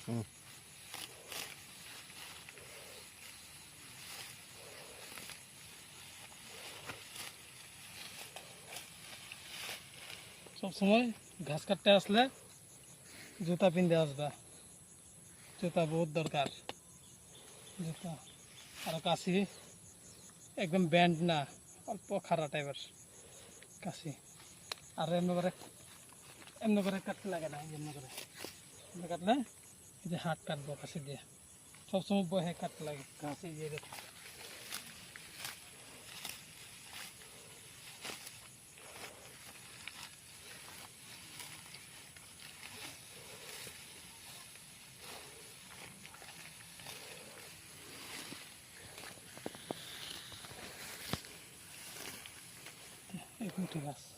সব সময় ঘাস কাটতে আসলে জুতা পিনতে আসবা, জুতা বহুত দরকার। জুতা আর কাশি একদম ব্যান্ড না, অল্প খাড়া টাইপের কাশি। আর এমনি করে কাটতে লাগে না, এমনি করে কাটলে যে হাত কাটবো কাশি দিয়ে, সবসময় বহে কাটতে লাগে কাশি দিয়ে। দেখো এখন ঠিক আছে।